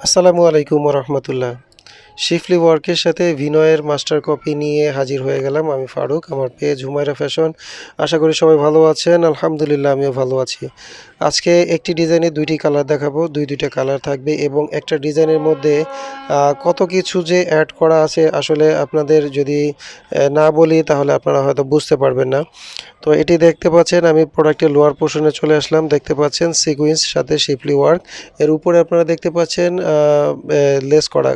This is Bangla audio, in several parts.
আসসালামু আলাইকুম রহমতুল্লাহ। শিফলি ওয়ার্কের সাথে ভিনয়ের মাস্টার কপি নিয়ে হাজির হয়ে গেলাম। আমি ফারুক, আমার পেজ হুমায়রা ফ্যাশন। আশা করি সবাই ভালো আছেন। আলহামদুলিল্লাহ, আমিও ভালো আছি। আজকে একটি ডিজাইনের দুইটি কালার দেখাবো, দুইটা কালার থাকবে এবং একটা ডিজাইনের মধ্যে কত কিছু যে অ্যাড করা আছে আসলে আপনাদের যদি না বলি তাহলে আপনারা হয়তো বুঝতে পারবেন না। তো এটি দেখতে পাচ্ছেন, আমি প্রোডাক্টের লোয়ার পোর্শনে চলে আসলাম। দেখতে পাচ্ছেন সিকুয়েন্স সাথে শিফলি ওয়ার্ক। এর উপরে আপনারা দেখতে পাচ্ছেন লেস করা,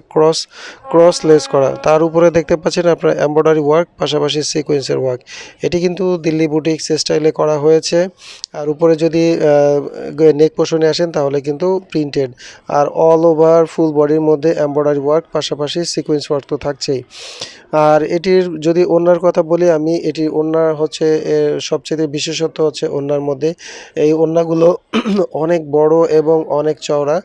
ক্রস লেস করা। তার উপরে দেখতে পাচ্ছেন আপনার এমব্রয়ডারি ওয়ার্ক, পাশাপাশি সিকোয়েন্সের ওয়ার্ক। এটি কিন্তু দিল্লি বুটিক্স স্টাইলে করা হয়েছে। আর উপরে যদি নেক পোর্শনে আসেন তাহলে কিন্তু প্রিন্টেড। আর অল ওভার ফুল বডির মধ্যে এমব্রয়ডারি ওয়ার্ক, পাশাপাশি সিকোয়েন্স ওয়ার্ক তো থাকছেই। আর এটির যদি ওড়নার কথা বলি, আমি এটির ওড়না হচ্ছে সবচেয়ে বিশেষত্ব হচ্ছে ওড়নার মধ্যে এই ওড়নাগুলো অনেক বড় এবং অনেক চওড়া।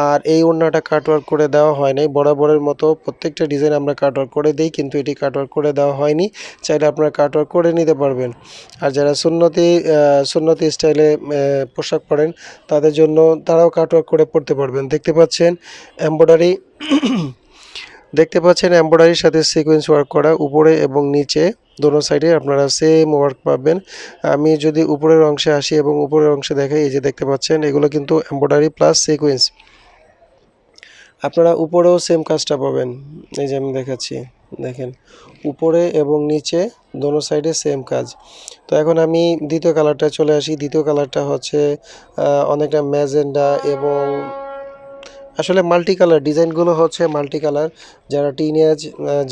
আর এই ওড়নাটা কাটওয়ার্ক করে দেওয়া হয় নাই। বরাবরের মতো প্রত্যেকটা ডিজাইন আমরা কাটওয়ার্ক করে দিই, কিন্তু এটি কাটওয়ার্ক করে দেওয়া হয়নি। চাইলে আপনারা কাটওয়ার্ক করে নিতে পারবেন। আর যারা সুন্নতি স্টাইলে পোশাক পরেন তাদের জন্য তারাও কাটওয়ার্ক করে পরতে পারবেন। দেখতে পাচ্ছেন এমব্রয়ডারির সাথে সিকোয়েন্স ওয়ার্ক করা, উপরে এবং নিচে দোনো সাইডে আপনারা সেম ওয়ার্ক পাবেন। আমি যদি উপরের অংশে আসি এবং উপরের অংশে দেখাই, এই যে দেখতে পাচ্ছেন এগুলো কিন্তু এমব্রয়ডারি প্লাস সিকোয়েন্স। আপনারা উপরেও সেম কাজটা পাবেন। এই যে আমি দেখাচ্ছি, দেখেন উপরে এবং নিচে দোনো সাইডে সেম কাজ। তো এখন আমি দ্বিতীয় কালারটা চলে আসি। দ্বিতীয় কালারটা হচ্ছে অনেকটা ম্যাজেন্ডা এবং আসলে মাল্টি কালার। ডিজাইনগুলো হচ্ছে মাল্টি কালার। যারা টিনেজ,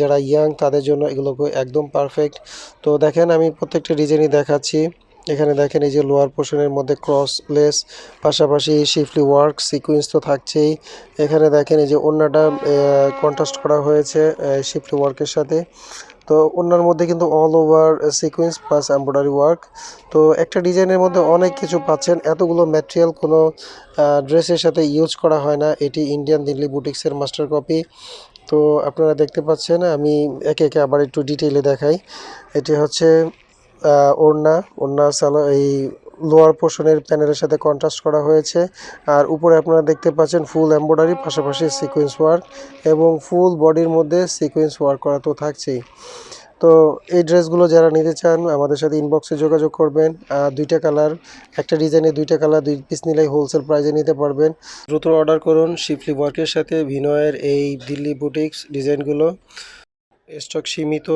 যারা ইয়াং, তাদের জন্য এগুলো একদম পারফেক্ট। তো দেখেন আমি প্রত্যেকটা ডিজাইনই দেখাচ্ছি। এখানে দেখেন এই যে লোয়ার পোর্শনের মধ্যে ক্রস লেস, পাশাপাশি শিফলি ওয়ার্ক, সিকুয়েন্স তো থাকছেই। এখানে দেখেন এই যে ওড়নাটা কন্ট্রাস্ট করা হয়েছে শিফলি ওয়ার্কের সাথে। তো ওনার মধ্যে কিন্তু all over sequence plus embroidery work. তো একটা ডিজাইনের মধ্যে অনেক কিছু পাচ্ছেন। এতগুলো ম্যাটেরিয়াল কোনো ড্রেসের সাথে ইউজ করা হয় না। এটি ইন্ডিয়ান দিল্লি বুটিক্সের মাস্টার কপি। তো আপনারা দেখতে পাচ্ছেন, আমি একে একে আবার একটু ডিটেইলে দেখাই। এটি হচ্ছে ওড়না এই লোয়ার পোর্শনের প্যানেলের সাথে কন্ট্রাস্ট করা হয়েছে। আর উপরে আপনারা দেখতে পাচ্ছেন ফুল এমব্রয়ডারি, পাশাপাশি সিকোয়েন্স ওয়ার্ক এবং ফুল বডির মধ্যে সিকোয়েন্স ওয়ার্ক করা তো থাকছেই। তো এই ড্রেসগুলো যারা নিতে চান আমাদের সাথে ইনবক্সে যোগাযোগ করবেন। দুইটা কালার, একটা ডিজাইনে দুইটা কালার, 2 পিস নিলেই হোলসেল প্রাইসে নিতে পারবেন। দ্রুত অর্ডার করুন শিফলি ওয়ার্কের সাথে ভিনয়ের এই দিল্লি বুটিক্স ডিজাইনগুলো। স্টক সীমিত,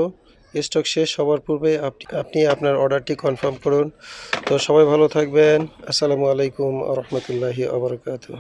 স্টক শেষ হওয়ার পূর্বে আপনি আপনার অর্ডারটি কনফার্ম করুন। তো সবাই ভালো থাকবেন। আসসালামু আলাইকুম রহমতুল্লাহি আবরকাতুহ।